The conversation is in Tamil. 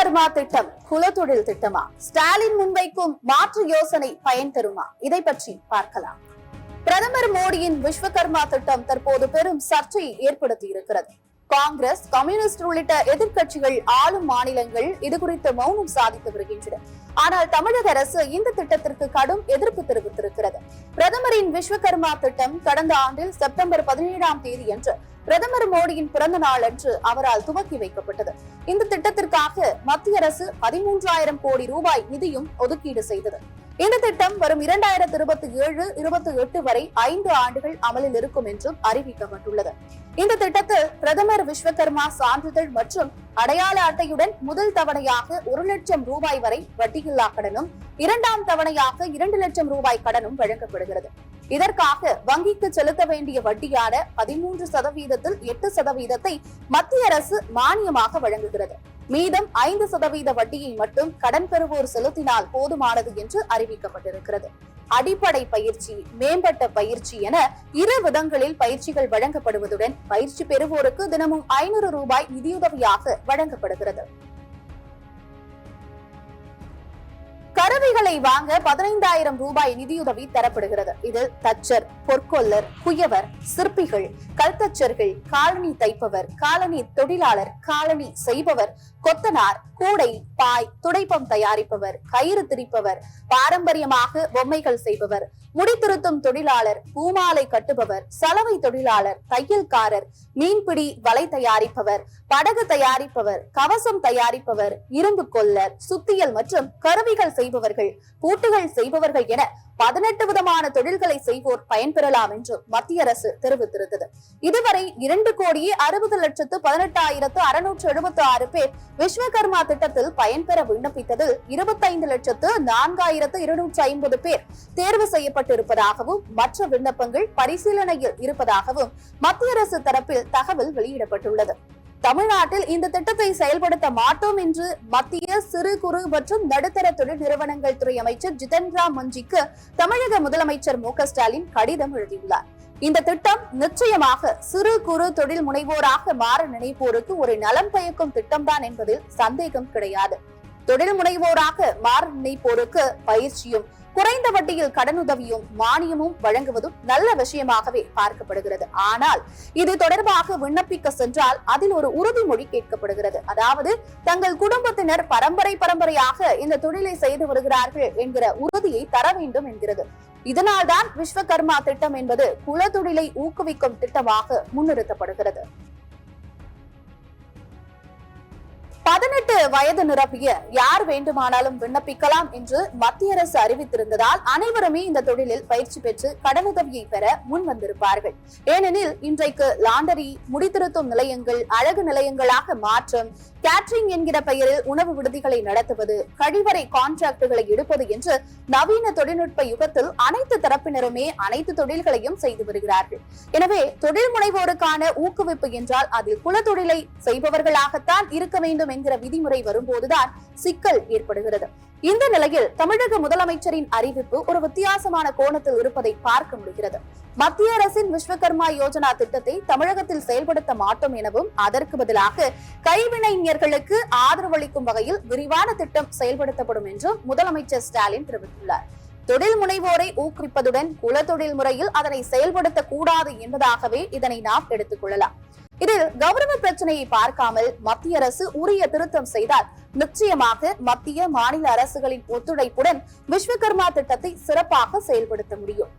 விஸ்வகர்மா திட்டம் குலத்தொழில் திட்டமா? ஸ்டாலின் முன்வைக்கும் மாற்று யோசனை பயன் தருமா? இதை பற்றி பார்க்கலாம். பிரதமர் மோடியின் விஸ்வகர்மா திட்டம் தற்போது பெரும் சர்ச்சையை ஏற்படுத்தி இருக்கிறது. காங்கிரஸ், கம்யூனிஸ்ட் உள்ளிட்ட எதிர்க்கட்சிகள் ஆளும் மாநிலங்கள் இது குறித்து மௌனம் சாதித்து வருகின்றன. ஆனால் தமிழக அரசு இந்த திட்டத்திற்கு கடும் எதிர்ப்பு தெரிவித்திருக்கிறது. பிரதமரின் விஸ்வகர்மா திட்டம் கடந்த ஆண்டில் செப்டம்பர் 17ஆம் தேதி அன்று பிரதமர் மோடியின் பிறந்த நாள் அன்று அவரால் துவக்கி வைக்கப்பட்டது. இந்த திட்டத்திற்காக மத்திய அரசு 13,000 கோடி ரூபாய் நிதியும் ஒதுக்கீடு செய்தது. இந்த திட்டம் வரும் 2027-28 வரை 5 ஆண்டுகள் அமலில் இருக்கும் என்றும் அறிவிக்கப்பட்டுள்ளது. இந்த திட்டத்தில் பிரதமர் விஸ்வகர்மா சான்றிதழ் மற்றும் அடையாள அட்டையுடன் முதல் தவணையாக 1 லட்சம் ரூபாய் வரை வட்டியில்லா கடனும், 2ஆம் தவணையாக 2 லட்சம் ரூபாய் கடனும் வழங்கப்படுகிறது. இதற்காக வங்கிக்கு செலுத்த வேண்டிய வட்டியான 13%-ல் 8% மத்திய அரசு மானியமாக வழங்குகிறது. மீதம் 5% வட்டியை மட்டும் கடன் பெறுவோர் செலுத்தினால் போதுமானது என்று அறிவிக்கப்பட்டிருக்கிறது. அடிப்படை பயிற்சி, மேம்பட்ட பயிற்சி என 2 விதங்களில் பயிற்சிகள் வழங்கப்படுவதுடன் பயிற்சி பெறுவோருக்கு தினமும் 500 ரூபாய் நிதியுதவியாக வழங்கப்படுகிறது. கருவிகளை வாங்க 15,000 ரூபாய் நிதியுதவி தரப்படுகிறது. இதில் தச்சர், பொற்கொல்லர், குயவர், சிற்பிகள், கல்தச்சர்கள், காலணி தைப்பவர், காலணி தொழிலாளர், காலணி செய்பவர், கொத்தனார், கூடை, பாய், துடைப்பம் தயாரிப்பவர், கயிறு திரிப்பவர், பாரம்பரியமாக பொம்மைகள் செய்பவர், முடித்திருத்தும் தொழிலாளர், பூமாலை கட்டுபவர், சலவை தொழிலாளர், தையல்காரர், மீன்பிடி வலை தயாரிப்பவர், படகு தயாரிப்பவர், கவசம் தயாரிப்பவர், இரும்பு கொல்லர், சுத்தியல் மற்றும் கருவிகள் செய்பவர்கள், பூட்டுகள் செய்பவர்கள் என 18 விதமான தொழில்களை செய்வோர் பயன்பெறலாம் என்று மத்திய அரசு தெரிவித்திருந்தது. இதுவரை 2,60,18,676 பேர் விஸ்வகர்மா திட்டத்தில் பயன்பெற விண்ணப்பித்ததில் 25,04,250 பேர் தேர்வு செய்யப்பட்டிருப்பதாகவும் மற்ற விண்ணப்பங்கள் பரிசீலனையில் இருப்பதாகவும் மத்திய அரசு தரப்பில் தகவல் வெளியிடப்பட்டுள்ளது. தமிழ்நாட்டில் இந்த திட்டத்தை செயல்படுத்த மாட்டோம் என்று மத்திய சிறு குறு மற்றும் நடுத்தர தொழில் நிறுவனங்கள் துறை அமைச்சர் ஜிதன் ராம் மஞ்சிக்கு தமிழக முதலமைச்சர் மு.க.ஸ்டாலின் கடிதம் எழுதியுள்ளார். இந்த திட்டம் நிச்சயமாக சிறு குறு தொழில் முனைவோராக மாற நினைப்போருக்கு ஒரு நலம் பயக்கும் திட்டம்தான் என்பதில் சந்தேகம் கிடையாது. தொழில் முனைவோராக மாற நினைப்போருக்கு பயிற்சியும், குறைந்த வட்டியில் கடனுதவியும், மானியமும் வழங்குவதும் நல்ல விஷயமாகவே பார்க்கப்படுகிறது. ஆனால் இது தொடர்பாக விண்ணப்பிக்க சென்றால் அதில் ஒரு உறுதிமொழி கேட்கப்படுகிறது. அதாவது தங்கள் குடும்பத்தினர் பரம்பரையாக இந்த தொழிலை செய்து வருகிறார்கள் என்கிற உறுதியை தர வேண்டும் என்கிறது. இதனால்தான் விஸ்வகர்மா திட்டம் என்பது குலத்தொழிலை ஊக்குவிக்கும் திட்டமாக முன்னிறுத்தப்படுகிறது. 18 வயது நிரப்பிய யார் வேண்டுமானாலும் விண்ணப்பிக்கலாம் என்று மத்திய அரசு அறிவித்திருந்ததால் அனைவருமே இந்த தொழிலில் பயிற்சி பெற்று கடனுதவியை பெற முன் வந்திருப்பார்கள். ஏனெனில் இன்றைக்கு லாண்டரி, முடித்திருத்தும் நிலையங்கள், அழகு நிலையங்களாக மாற்றம், கேட்டரிங் என்கிற பெயரில் உணவு விடுதிகளை நடத்துவது, கழிவறை கான்ட்ராக்டுகளை எடுப்பது என்று நவீன தொழில்நுட்ப யுகத்தில் அனைத்து தரப்பினருமே அனைத்து தொழில்களையும் செய்து வருகிறார்கள். எனவே தொழில் முனைவோருக்கான ஊக்குவிப்பு என்றால் அதில் குலத்தொழிலை செய்பவர்களாகத்தான் இருக்க வேண்டும் என்கிற விதிமுறை வரும்போதுதான் சிக்கல் ஏற்படுகிறது. இந்த நிலையில் தமிழக முதலமைச்சரின் அறிவிப்பு ஒரு வித்தியாசமான கோணத்தில் இருப்பதை பார்க்க முடிகிறது. மத்திய அரசின் விஸ்வகர்மா யோஜனா திட்டத்தை தமிழகத்தில் செயல்படுத்த மாட்டோம் எனவும் அதற்கு பதிலாக கைவினைஞர்களுக்கு ஆதரவளிக்கும் வகையில் விரிவான திட்டம் செயல்படுத்தப்படும் என்றும் முதலமைச்சர் ஸ்டாலின் தெரிவித்துள்ளார். தொழில் முனைவோரை ஊக்குவிப்பதுடன் குலத்தொழில் முறையில் அதனை செயல்படுத்த கூடாது என்பதாகவே இதனை நாம் எடுத்துக் கொள்ளலாம். இதில் கௌரவ பிரச்சனையை பார்க்காமல் மத்திய அரசு உரிய திருத்தம் செய்தால் நிச்சயமாக மத்திய, மாநில அரசுகளின் ஒத்துழைப்புடன் விஸ்வகர்மா திட்டத்தை சிறப்பாக செயல்படுத்த முடியும்.